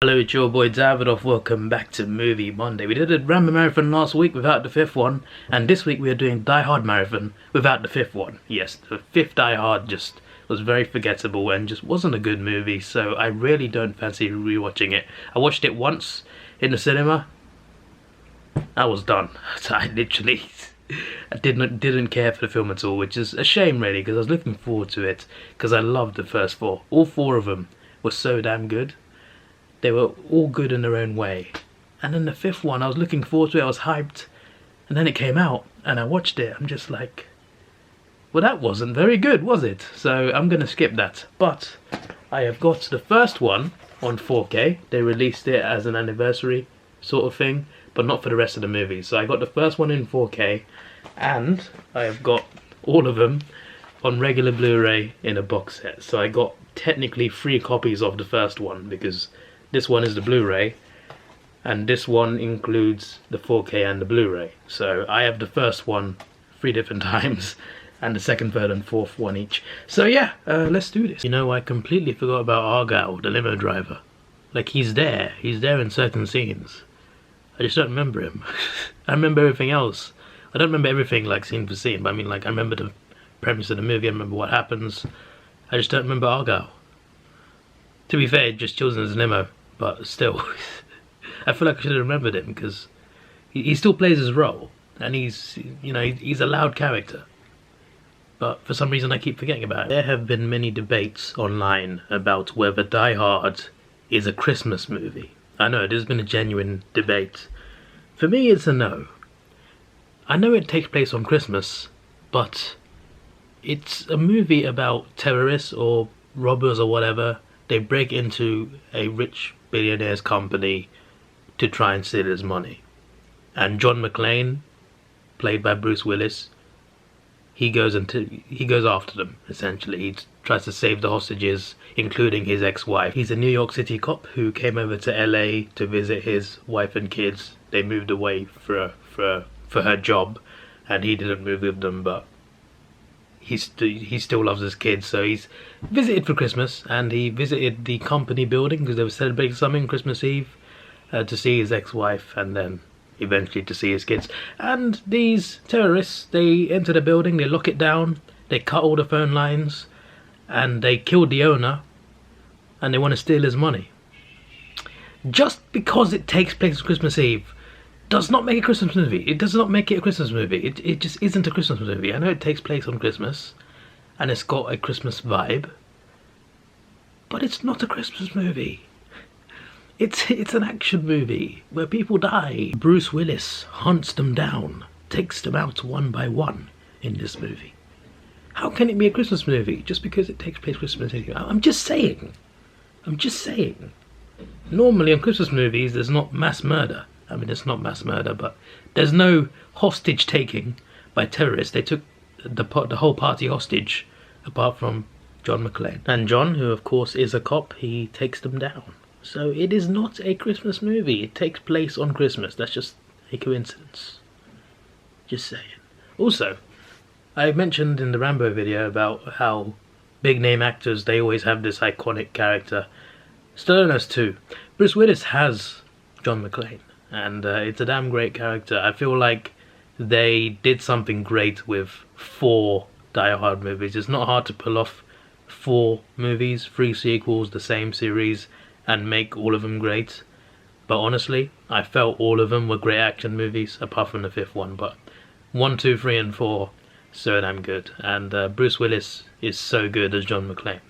Hello, it's your boy Davidoff. Welcome back to Movie Monday. We did a Rambo marathon last week without the fifth one, and this week we are doing Die Hard marathon without the fifth one. Yes, the fifth Die Hard just was very forgettable and just wasn't a good movie, so I really don't fancy rewatching it. I watched it once in the cinema. I was done. I literally didn't care for the film at all, which is a shame really, because I was looking forward to it because I loved the first four. All four of them were so damn good. They were all good in their own way. And then the fifth one, I was looking forward to it, I was hyped, and then it came out and I watched it. I'm just like, well, that wasn't very good, was it? So I'm gonna skip that. But I have got the first one on 4K. They released it as an anniversary sort of thing, but not for the rest of the movie. So I got the first one in 4K, and I have got all of them on regular Blu-ray in a box set. So I got technically 3 copies of the first one, because this one is the Blu-ray, and this one includes the 4K and the Blu-ray. So I have the first one 3 different times, and the second, third and fourth one each. So yeah, let's do this. You know, I completely forgot about Argyle, the limo driver. Like, he's there in certain scenes. I just don't remember him. I remember everything else. I don't remember everything like scene for scene, but I mean, like, I remember the premise of the movie, I remember what happens. I just don't remember Argyle. To be fair, it just chills in his limo, but still. I feel like I should have remembered him, because he still plays his role, and he's, you know, he's a loud character. But for some reason I keep forgetting about it. There have been many debates online about whether Die Hard is a Christmas movie. I know, there's been a genuine debate. For me, it's a no. I know it takes place on Christmas, but it's a movie about terrorists or robbers or whatever. They break into a rich billionaire's company to try and steal his money. And John McClane, played by Bruce Willis, he goes after them, essentially. He tries to save the hostages, including his ex-wife. He's a New York City cop who came over to LA to visit his wife and kids. They moved away for her job, and he didn't move with them, but he still loves his kids, so he's visited for Christmas, and he visited the company building because they were celebrating something Christmas Eve, to see his ex-wife, and then eventually to see his kids. And these terrorists, they enter the building, they lock it down, they cut all the phone lines, and they kill the owner, and they want to steal his money. Just because it takes place on Christmas Eve does not make it a Christmas movie. It does not make it a Christmas movie. It just isn't a Christmas movie. I know it takes place on Christmas, and it's got a Christmas vibe, but it's not a Christmas movie. It's an action movie where people die. Bruce Willis hunts them down, takes them out one by one in this movie. How can it be a Christmas movie just because it takes place Christmas Eve? I'm just saying. Normally on Christmas movies there's not mass murder. I mean, it's not mass murder, but there's no hostage taking by terrorists. They took the whole party hostage, apart from John McClane. And John, who of course is a cop, he takes them down. So it is not a Christmas movie. It takes place on Christmas. That's just a coincidence. Just saying. Also, I mentioned in the Rambo video about how big name actors, they always have this iconic character. Stallone has 2. Bruce Willis has John McClane, and it's a damn great character. I feel like they did something great with 4 Die Hard movies. It's not hard to pull off 4 movies, 3 sequels, the same series, and make all of them great. But honestly, I felt all of them were great action movies, apart from the 5th one. But 1, 2, 3 and 4, so damn good. And Bruce Willis is so good as John McClane.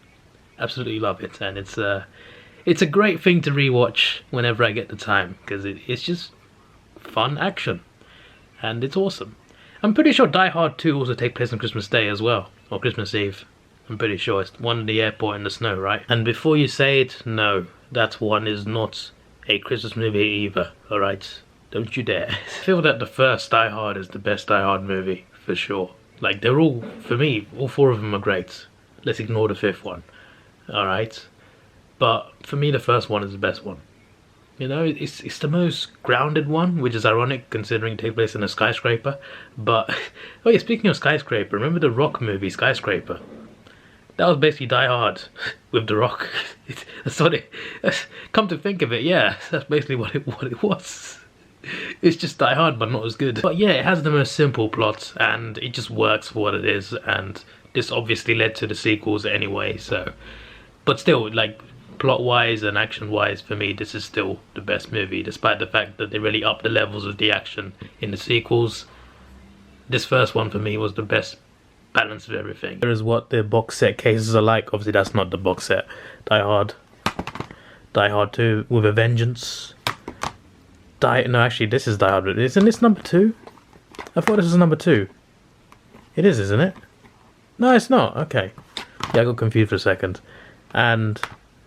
Absolutely love it, and it's a great thing to rewatch whenever I get the time, because it's just fun action, and it's awesome. I'm pretty sure Die Hard 2 also takes place on Christmas Day as well, or Christmas Eve. I'm pretty sure it's one in the airport in the snow, right? And before you say it, no, that one is not a Christmas movie either, alright? Don't you dare. I feel that the first Die Hard is the best Die Hard movie, for sure. Like, they're all, for me, all 4 of them are great. Let's ignore the 5th one, alright? But for me, the first one is the best one. You know, it's the most grounded one, which is ironic considering it takes place in a skyscraper. But, oh yeah, speaking of skyscraper, remember the Rock movie, Skyscraper? That was basically Die Hard with The Rock. That's what it. Come to think of it, yeah, that's basically what it was. It's just Die Hard, but not as good. But yeah, it has the most simple plot, and it just works for what it is. And this obviously led to the sequels anyway. So, but still, like plot-wise and action-wise, for me, this is still the best movie, despite the fact that they really upped the levels of the action in the sequels. This first one for me was the best balance of everything. Here is what the box set cases are like. Obviously that's not the box set. Die Hard 2 with a Vengeance. No, actually this is Die Hard. Isn't this number 2? I thought this was number 2. It is, isn't it? No, it's not. Okay. Yeah, I got confused for a second. And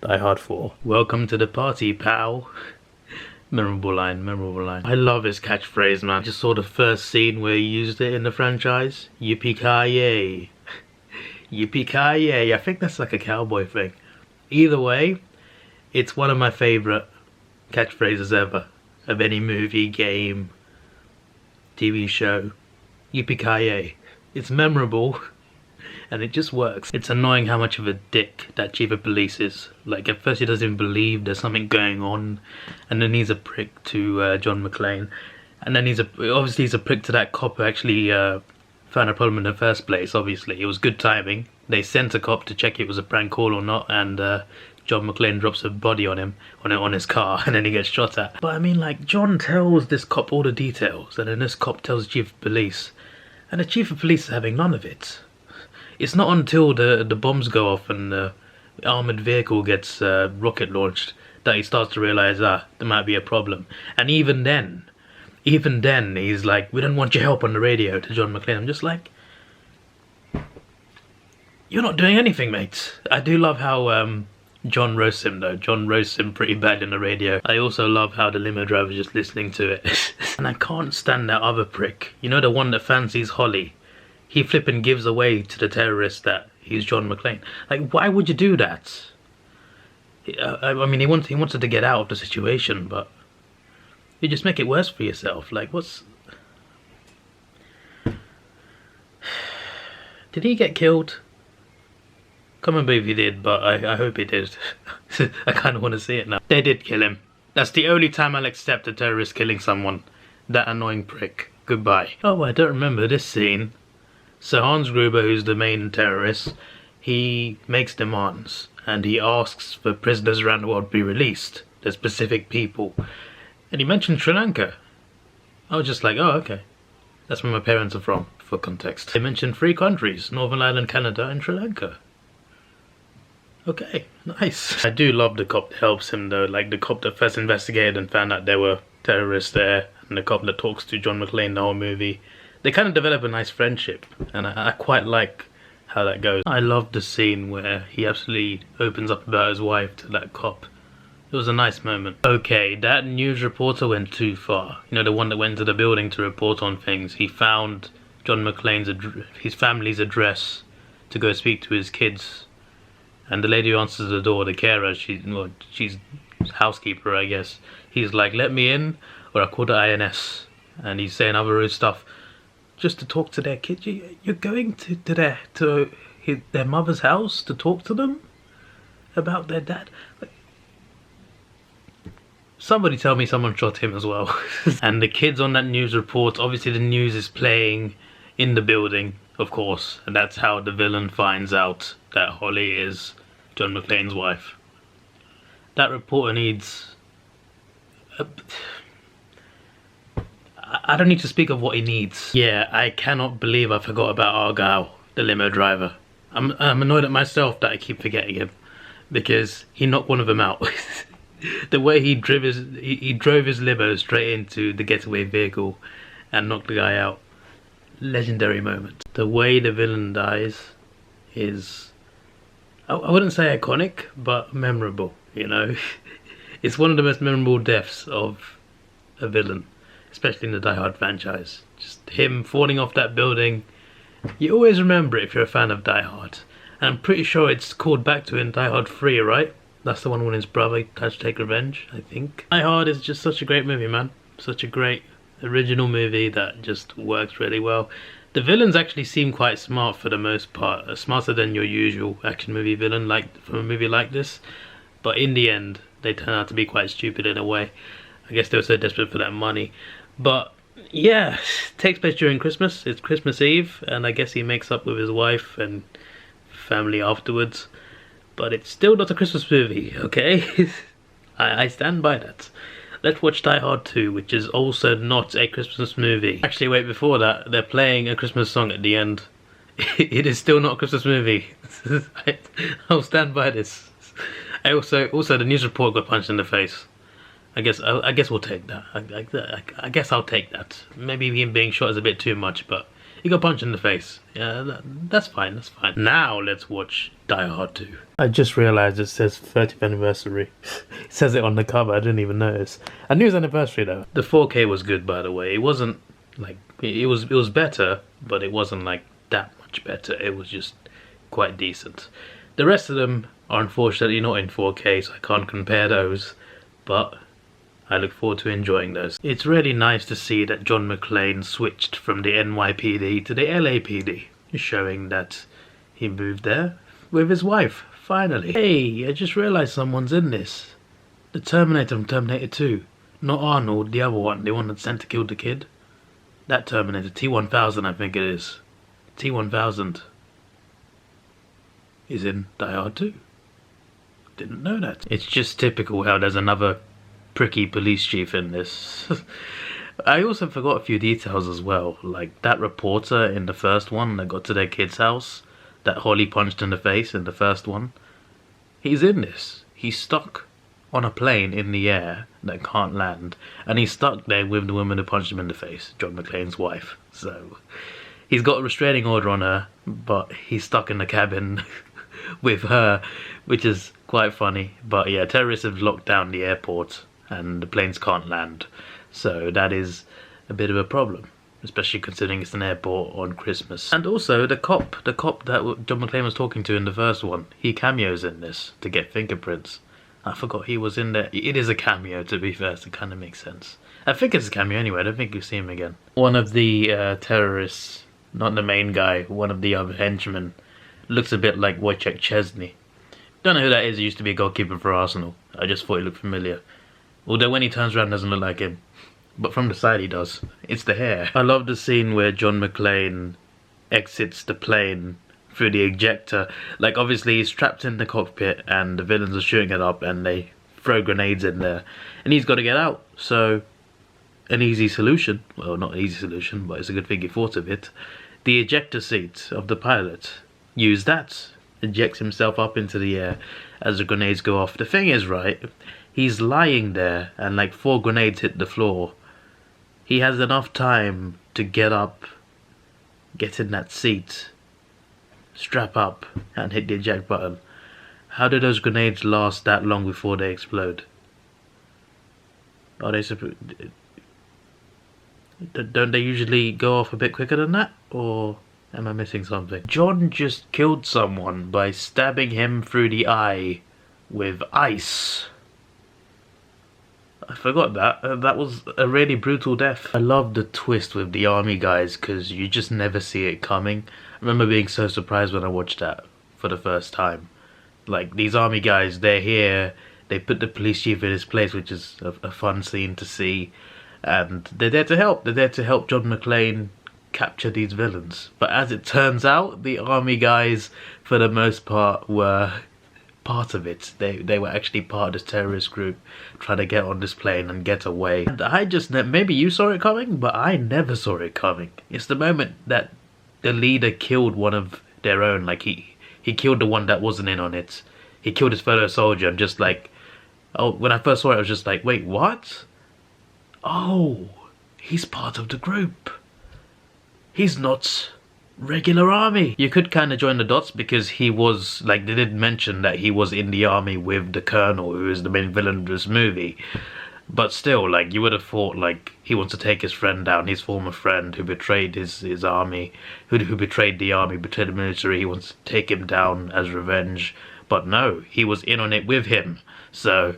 Die Hard 4. Welcome to the party, pal. Memorable line, memorable line. I love his catchphrase, man. I just saw the first scene where he used it in the franchise. Yippee-ki-yay. Yippee-ki-yay. I think that's like a cowboy thing. Either way, it's one of my favourite catchphrases ever. Of any movie, game, TV show. Yippee-ki-yay. It's memorable. And it just works. It's annoying how much of a dick that chief of police is. Like, at first he doesn't even believe there's something going on, and then he's a prick to John McClane, and then obviously he's a prick to that cop who actually found a problem in the first place. Obviously, it was good timing. They sent a cop to check it was a prank call or not, and John McClane drops a body on him, on his car, and then he gets shot at. But I mean, like, John tells this cop all the details, and then this cop tells the chief of police, and the chief of police is having none of it. It's not until the bombs go off and the armoured vehicle gets rocket launched that he starts to realise there might be a problem. And even then he's like, we don't want your help on the radio to John McClane. I'm just like, you're not doing anything, mate. I do love how John roasts him though. John roasts him pretty bad in the radio. I also love how the limo driver's just listening to it. And I can't stand that other prick. You know, the one that fancies Holly? He flippin' gives away to the terrorist that he's John McClane. Like, why would you do that? I mean, he wanted to get out of the situation, but you just make it worse for yourself. Like, what's... Did he get killed? Can't remember if he did, but I hope he did. I kind of want to see it now. They did kill him. That's the only time I'll accept a terrorist killing someone. That annoying prick. Goodbye. Oh, I don't remember this scene. So Hans Gruber, who's the main terrorist, he makes demands and he asks for prisoners around the world to be released. There's specific people. And he mentioned Sri Lanka. I was just like, oh, okay. That's where my parents are from, for context. They mentioned 3 countries, Northern Ireland, Canada and Sri Lanka. Okay, nice. I do love the cop that helps him though, like the cop that first investigated and found out there were terrorists there, and the cop that talks to John McClane the whole movie. They kind of develop a nice friendship, and I quite like how that goes. I love the scene where he absolutely opens up about his wife to that cop. It was a nice moment. Okay, that news reporter went too far. You know, the one that went to the building to report on things. He found John McClane's his family's address to go speak to his kids. And the lady who answers the door, the carer, she's housekeeper, I guess. He's like, let me in, or I call the INS. And he's saying other rude stuff. Just to talk to their kids? You're going to their mother's house to talk to them about their dad? Like, somebody tell me someone shot him as well. And the kids on that news report, obviously the news is playing in the building, of course, and that's how the villain finds out that Holly is John McClane's wife. That reporter needs... I don't need to speak of what he needs. Yeah, I cannot believe I forgot about Argyle, the limo driver. I'm annoyed at myself that I keep forgetting him, because he knocked one of them out. The way he drove his limo straight into the getaway vehicle and knocked the guy out. Legendary moment. The way the villain dies is, I wouldn't say iconic, but memorable, you know. It's one of the most memorable deaths of a villain, especially in the Die Hard franchise. Just him falling off that building. You always remember it if you're a fan of Die Hard. And I'm pretty sure it's called back to in Die Hard 3, right? That's the one when his brother tries to take revenge, I think. Die Hard is just such a great movie, man. Such a great original movie that just works really well. The villains actually seem quite smart for the most part, smarter than your usual action movie villain, like from a movie like this. But in the end, they turn out to be quite stupid in a way. I guess they were so desperate for that money. But yeah, it takes place during Christmas. It's Christmas Eve, and I guess he makes up with his wife and family afterwards. But it's still not a Christmas movie, okay? I stand by that. Let's watch Die Hard 2, which is also not a Christmas movie. Actually, wait, before that, they're playing a Christmas song at the end. It is still not a Christmas movie. I'll stand by this. Also, the news report got punched in the face. I guess we'll take that. I guess I'll take that. Maybe him being shot is a bit too much, but he got punched in the face. Yeah, that's fine, that's fine. Now let's watch Die Hard 2. I just realised it says 30th anniversary. It says it on the cover, I didn't even notice. I knew it was anniversary though. The 4K was good, by the way. It wasn't like, it was better, but it wasn't like that much better. It was just quite decent. The rest of them are unfortunately not in 4K, so I can't compare those, but I look forward to enjoying those. It's really nice to see that John McClane switched from the NYPD to the LAPD, showing that he moved there with his wife, finally. Hey, I just realised someone's in this. The Terminator from Terminator 2. Not Arnold, the other one, the one that's sent to kill the kid. That Terminator, T-1000 I think it is. T-1000 is in Die Hard 2. Didn't know that. It's just typical how there's another pricky police chief in this. I also forgot a few details as well, like that reporter in the first one that got to their kid's house, that Holly punched in the face in the first one. He's in this. He's stuck on a plane in the air that can't land, and he's stuck there with the woman who punched him in the face, John McClane's wife. So he's got a restraining order on her, but he's stuck in the cabin with her, which is quite funny. But yeah, terrorists have locked down the airport and the planes can't land, so that is a bit of a problem, especially considering it's an airport on Christmas. And also the cop that John McClane was talking to in the first one, he cameos in this to get fingerprints. I forgot he was in there. It is a cameo, to be fair, so it kind of makes sense. I think it's a cameo anyway, I don't think you'll see him again. One of the terrorists, not the main guy, one of the other henchmen, looks a bit like Wojciech Szczesny. Don't know who that is, he used to be a goalkeeper for Arsenal. I just thought he looked familiar. Although when he turns around, doesn't look like him. But from the side he does. It's the hair. I love the scene where John McClane exits the plane through the ejector. Like, obviously he's trapped in the cockpit and the villains are shooting it up and they throw grenades in there. And he's got to get out. So, an easy solution. Well, not an easy solution, but it's a good thing he thought of it. The ejector seat of the pilot. Use that. Ejects himself up into the air as the grenades go off. The thing is, right, he's lying there and like 4 grenades hit the floor. He has enough time to get up, get in that seat, strap up and hit the eject button. How do those grenades last that long before they explode? Are they don't they usually go off a bit quicker than that? Or am I missing something? John just killed someone by stabbing him through the eye with ice. I forgot that. That was a really brutal death. I love the twist with the army guys because you just never see it coming. I remember being so surprised when I watched that for the first time. Like, these army guys, they're here, they put the police chief in his place, which is a fun scene to see. And they're there to help. They're there to help John McClane capture these villains. But as it turns out, the army guys, for the most part, were part of it. They were actually part of this terrorist group trying to get on this plane and get away. And I just, maybe you saw it coming, but I never saw it coming. It's the moment that the leader killed one of their own, like he killed the one that wasn't in on it. He killed his fellow soldier. I'm just like, oh, when I first saw it I was just like, wait, what? Oh, he's part of the group. He's not regular army. You could kind of join the dots because he was, like, they did mention that he was in the army with the colonel who is the main villain of this movie. But still, like, you would have thought, like, he wants to take his friend down, his former friend who betrayed his army, who betrayed the army, betrayed the military. He wants to take him down as revenge. But no, he was in on it with him. So,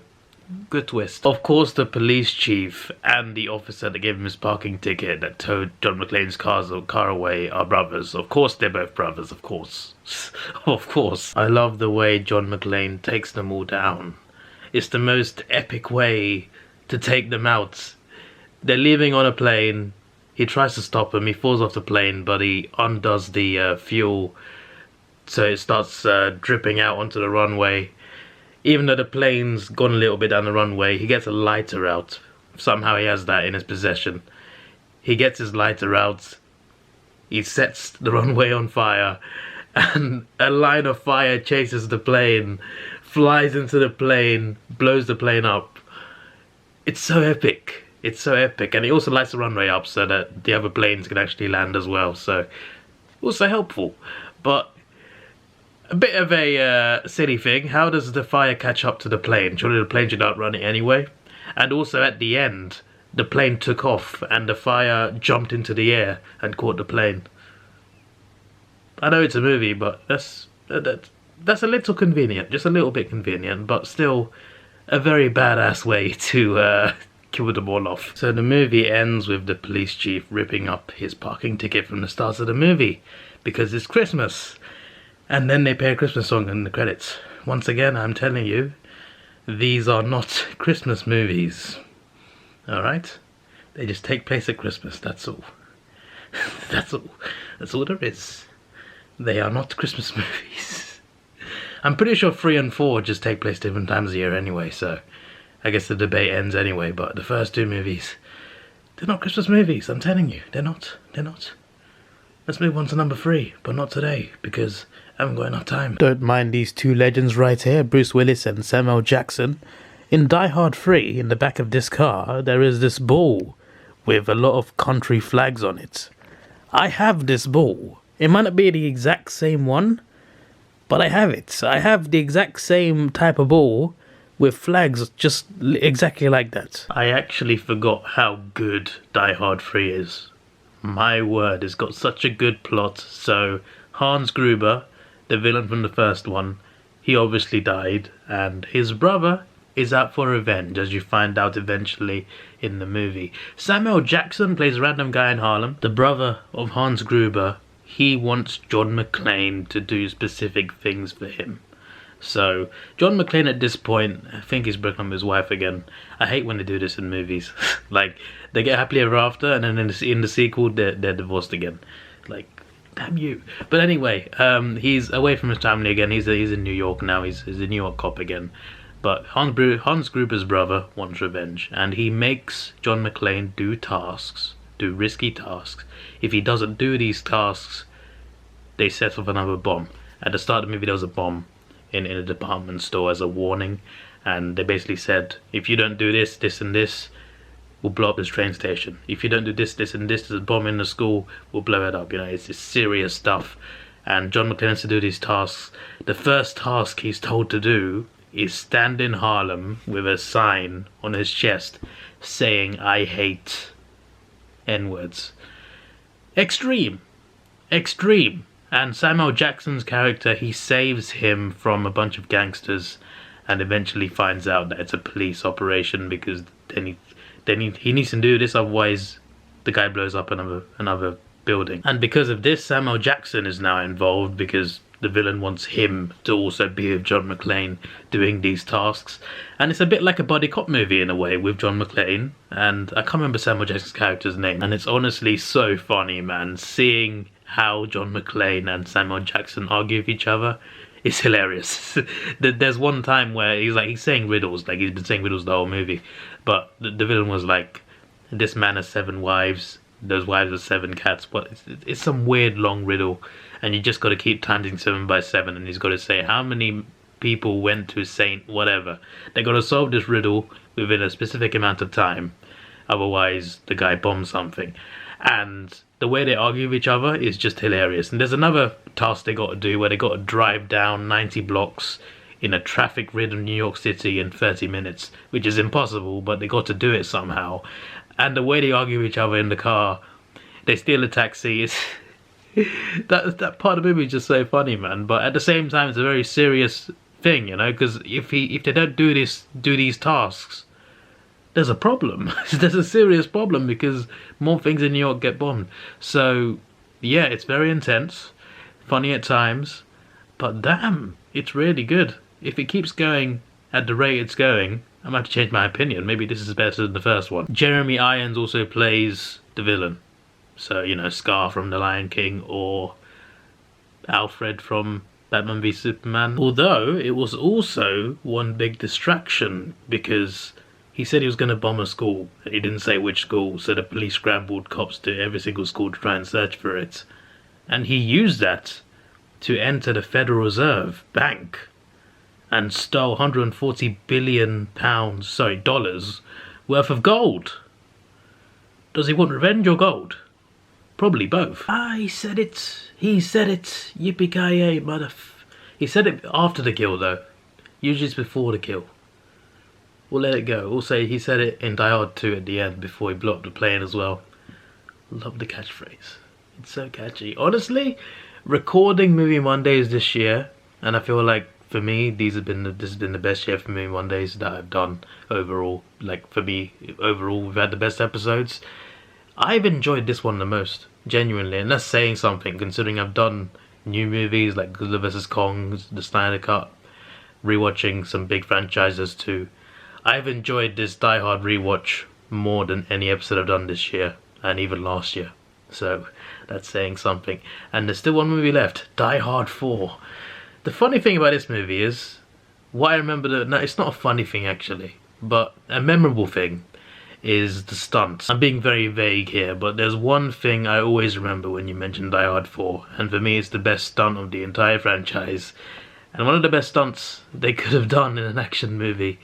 Good twist. Of course, the police chief and the officer that gave him his parking ticket that towed John McClane's car away are brothers. Of course, they're both brothers, of course. Of course. I love the way John McClane takes them all down. It's the most epic way to take them out. They're leaving on a plane. He tries to stop him. He falls off the plane, but he undoes the fuel, so it starts dripping out onto the runway. Even though the plane's gone a little bit down the runway, he gets a lighter out. Somehow he has that in his possession. He gets his lighter out. He sets the runway on fire, and a line of fire chases the plane, flies into the plane, blows the plane up. It's so epic. It's so epic. And he also lights the runway up so that the other planes can actually land as well. So, also helpful. But a bit of a silly thing. How does the fire catch up to the plane? Surely the plane should outrun it anyway. And also at the end, the plane took off and the fire jumped into the air and caught the plane. I know it's a movie, but that's a little convenient. Just a little bit convenient, but still a very badass way to kill them all off. So the movie ends with the police chief ripping up his parking ticket from the start of the movie because it's Christmas. And then they play a Christmas song in the credits. Once again, I'm telling you, these are not Christmas movies. Alright? They just take place at Christmas, that's all. That's all. That's all there is. They are not Christmas movies. I'm pretty sure 3 and 4 just take place different times a year anyway, so I guess the debate ends anyway, but the first 2 movies, they're not Christmas movies, I'm telling you. They're not. They're not. Let's move on to number 3, but not today, because I haven't got enough time. Don't mind these 2 legends right here, Bruce Willis and Samuel Jackson. In Die Hard 3, in the back of this car, there is this ball with a lot of country flags on it. I have this ball. It might not be the exact same one, but I have it. I have the exact same type of ball with flags just exactly like that. I actually forgot how good Die Hard 3 is. My word, it's got such a good plot. So Hans Gruber, the villain from the first one, he obviously died, and his brother is out for revenge, as you find out eventually in the movie. Samuel Jackson plays a random guy in Harlem. The brother of Hans Gruber, he wants John McClane to do specific things for him. So John McClane at this point, I think he's broken up with his wife again. I hate when they do this in movies. Like, they get happily ever after, and then in the sequel they're divorced again. Like, damn you. But anyway, he's away from his family again. He's in New York now. He's a New York cop again. But Hans Gruber's brother wants revenge, and he makes John McClane do risky tasks. If he doesn't do these tasks, they set off another bomb. At the start of the movie there was a bomb in a department store as a warning, and they basically said, if you don't do this, this and this, we'll blow up this train station. If you don't do this, this and this, there's a bomb in the school, we'll blow it up. You know, it's serious stuff. And John McClane has to do these tasks. The first task he's told to do is stand in Harlem with a sign on his chest saying, I hate N-words. Extreme. Extreme. And Samuel Jackson's character, he saves him from a bunch of gangsters and eventually finds out that it's a police operation, because he needs to do this, otherwise the guy blows up another building. And because of this, Samuel Jackson is now involved, because the villain wants him to also be with John McClane doing these tasks. And it's a bit like a buddy cop movie in a way with John McClane, and I can't remember Samuel Jackson's character's name, and it's honestly so funny, man. Seeing how John McClane and Samuel Jackson argue with each other is hilarious. There's one time where he's saying riddles, like he's been saying riddles the whole movie, but the villain was like, this man has 7 wives, those wives are 7 cats, but it's some weird long riddle, and you just got to keep times 7 by 7, and he's got to say how many people went to Saint whatever. They got to solve this riddle within a specific amount of time, otherwise the guy bombs something. And the way they argue with each other is just hilarious. And there's another task they got to do where they got to drive down 90 blocks in a traffic-ridden New York City in 30 minutes, which is impossible, but they got to do it somehow. And the way they argue with each other in the car, they steal a taxi. That part of the movie is just so funny, man. But at the same time, it's a very serious thing, you know, because if they don't do these tasks, there's a problem. There's a serious problem because more things in New York get bombed. So yeah, it's very intense, funny at times, but damn, it's really good. If it keeps going at the rate it's going, I might have to change my opinion. Maybe this is better than the first one. Jeremy Irons also plays the villain. So, you know, Scar from The Lion King or Alfred from Batman v Superman. Although, it was also one big distraction because he said he was going to bomb a school. He didn't say which school, so the police scrambled cops to every single school to try and search for it. And he used that to enter the Federal Reserve Bank and stole 140 billion dollars worth of gold. Does he want revenge or gold? Probably both. Ah, he said it. Yippee-ki-yay, He said it after the kill, though. Usually it's before the kill. We'll let it go. Also, he said it in Die Hard 2 at the end before he blew up the plane as well. Love the catchphrase. It's so catchy. Honestly, recording Movie Mondays this year, and I feel like for me, this has been the best year for Movie Mondays that I've done overall. Like for me, overall, we've had the best episodes. I've enjoyed this one the most, genuinely, and that's saying something considering I've done new movies like Godzilla vs Kong, the Snyder Cut, rewatching some big franchises too. I've enjoyed this Die Hard rewatch more than any episode I've done this year and even last year. So that's saying something. And there's still one movie left, Die Hard 4. The funny thing about this movie is, what I remember, no, it's not a funny thing actually, but a memorable thing is the stunts. I'm being very vague here, but there's one thing I always remember when you mention Die Hard 4, and for me it's the best stunt of the entire franchise, and one of the best stunts they could have done in an action movie.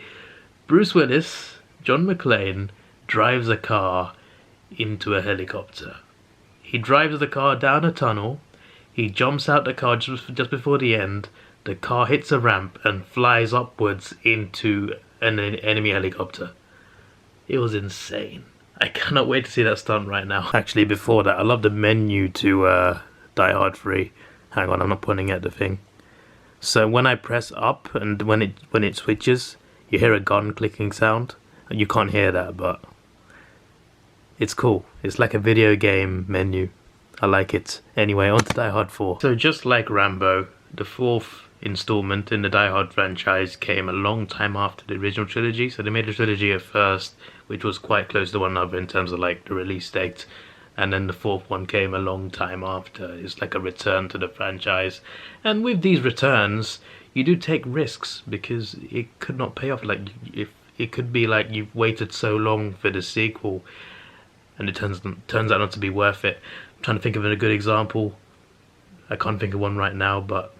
Bruce Willis, John McClane, drives a car into a helicopter. He drives the car down a tunnel. He jumps out the car just before the end. The car hits a ramp and flies upwards into an enemy helicopter. It was insane. I cannot wait to see that stunt right now. Actually, before that, I love the menu to Die Hard 3. Hang on, I'm not pointing at the thing. So when I press up and when it switches, you hear a gun clicking sound. You can't hear that, but it's cool. It's like a video game menu. I like it. Anyway, on to Die Hard 4. So just like Rambo, the fourth installment in the Die Hard franchise came a long time after the original trilogy. So they made the trilogy at first, which was quite close to one another in terms of like the release date. And then the fourth one came a long time after. It's like a return to the franchise. And with these returns, you do take risks because it could not pay off. Like, if it could be like you've waited so long for the sequel and it turns out not to be worth it. I'm trying to think of a good example. I can't think of one right now, but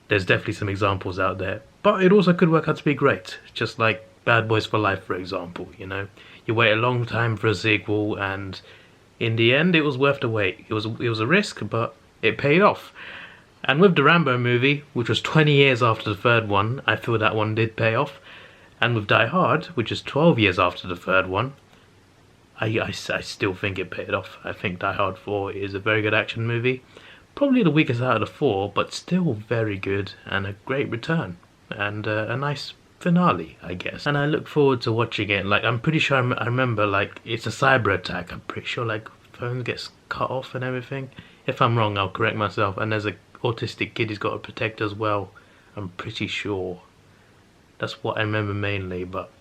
there's definitely some examples out there. But it also could work out to be great, just like Bad Boys for Life, for example. You know, you wait a long time for a sequel, and in the end, it was worth the wait. It was a risk, but it paid off. And with the Rambo movie, which was 20 years after the third one, I feel that one did pay off. And with Die Hard, which is 12 years after the third one, I still think it paid off. I think Die Hard 4 is a very good action movie. Probably the weakest out of the four, but still very good and a great return. And a nice finale, I guess. And I look forward to watching it. Like, I'm pretty sure I remember, like, it's a cyber attack. I'm pretty sure, like, phone gets cut off and everything. If I'm wrong, I'll correct myself. And there's a autistic kid he's got to protect as well. I'm pretty sure. That's what I remember mainly, but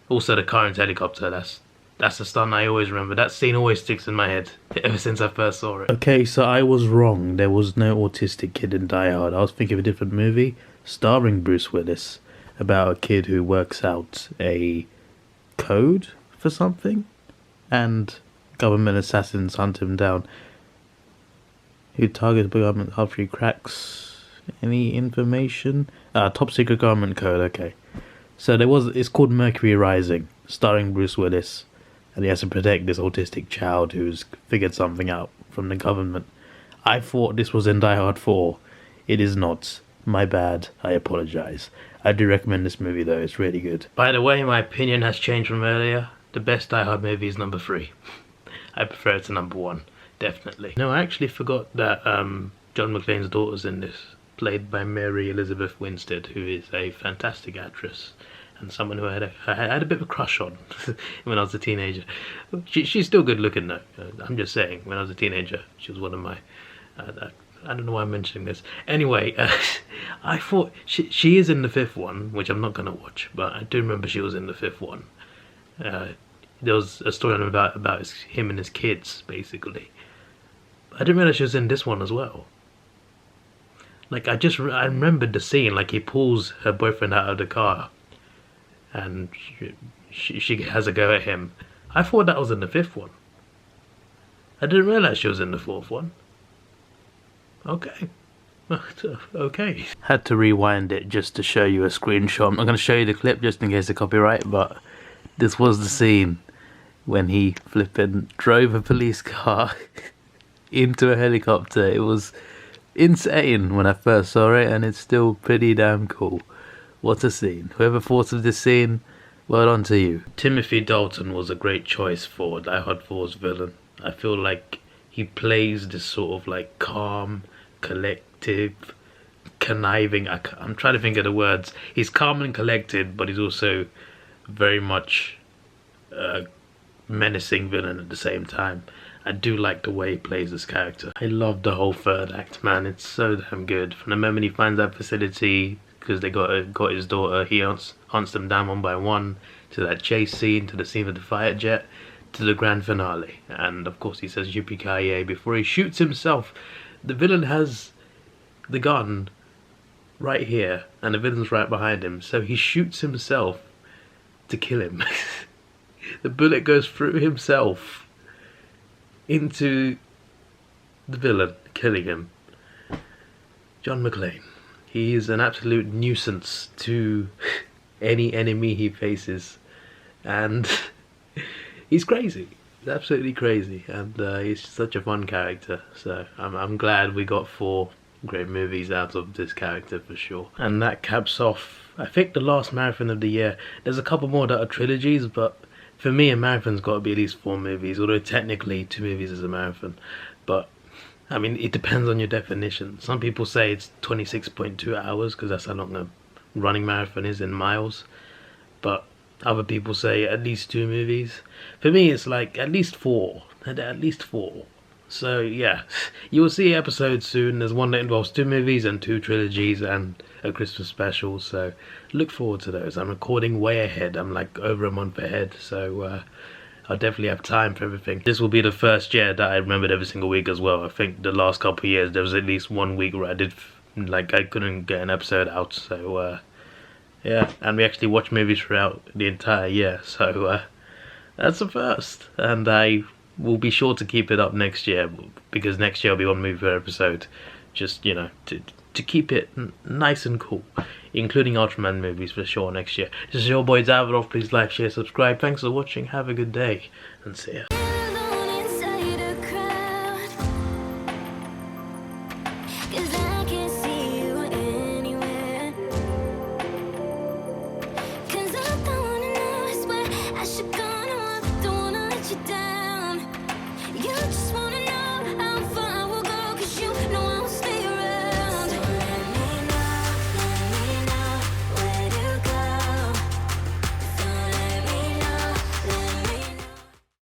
also the car and helicopter, that's the stunt I always remember. That scene always sticks in my head ever since I first saw it. Okay, so I was wrong. There was no autistic kid in Die Hard. I was thinking of a different movie starring Bruce Willis about a kid who works out a code for something and government assassins hunt him down. Who targets the government after he cracks any information? Top secret government code, okay. So it's called Mercury Rising, starring Bruce Willis. And he has to protect this autistic child who's figured something out from the government. I thought this was in Die Hard 4. It is not. My bad. I apologize. I do recommend this movie though. It's really good. By the way, my opinion has changed from earlier. The best Die Hard movie is number 3. I prefer it to number 1. Definitely. No, I actually forgot that John McClane's daughter's in this. played by Mary Elizabeth Winstead, who is a fantastic actress and someone who I had a bit of a crush on when I was a teenager. She's still good looking though. I'm just saying, when I was a teenager, she was one of my... I don't know why I'm mentioning this. Anyway, I thought she is in the fifth one, which I'm not going to watch, but I do remember she was in the fifth one. There was a story about him and his kids, basically. I didn't realize she was in this one as well. Like, I remembered the scene, like he pulls her boyfriend out of the car and she has a go at him. I thought that was in the fifth one. I didn't realize she was in the fourth one. Okay. Okay. Had to rewind it just to show you a screenshot. I'm not going to show you the clip just in case of copyright, but this was the scene when he flipping drove a police car into a helicopter. It was insane when I first saw it, and it's still pretty damn cool. What a scene. Whoever thought of this scene, well done to you. Timothy Dalton was a great choice for Die Hard 4's villain. I feel like he plays this sort of like calm, collective, conniving... I'm trying to think of the words. He's calm and collected, but he's also very much a menacing villain at the same time. I do like the way he plays this character. I love the whole third act, man. It's so damn good. From the moment he finds that facility, because they got his daughter, he hunts them down one by one, to that chase scene, to the scene with the fighter jet, to the grand finale. And of course he says yippee-ki-yay before he shoots himself. The villain has the gun right here, and the villain's right behind him, so he shoots himself to kill him. The bullet goes through himself into the villain, killing him. John McClane. He is an absolute nuisance to any enemy he faces, and he's crazy. He's absolutely crazy, and he's such a fun character. So I'm glad we got 4 great movies out of this character for sure. And that caps off, I think, the last marathon of the year. There's a couple more that are trilogies, but for me, a marathon's got to be at least 4 movies, although technically 2 movies is a marathon. But, I mean, it depends on your definition. Some people say it's 26.2 hours, because that's how long a running marathon is in miles. But other people say at least 2 movies. For me, it's like at least 4. At least 4. So, yeah. You will see episodes soon. There's one that involves 2 movies and 2 trilogies and a Christmas special, so look forward to those. I'm recording way ahead. I'm like over a month ahead, so I'll definitely have time for everything. This will be the first year that I remembered every single week as well. I think the last couple of years there was at least 1 week where I couldn't get an episode out, so yeah. And we actually watch movies throughout the entire year, so that's a first, and I will be sure to keep it up next year, because next year will be 1 movie per episode, just, you know, to keep it nice and cool, including Ultraman movies for sure next year. This is your boy Davidoff. Please like, share, subscribe. Thanks for watching. Have a good day, and see ya.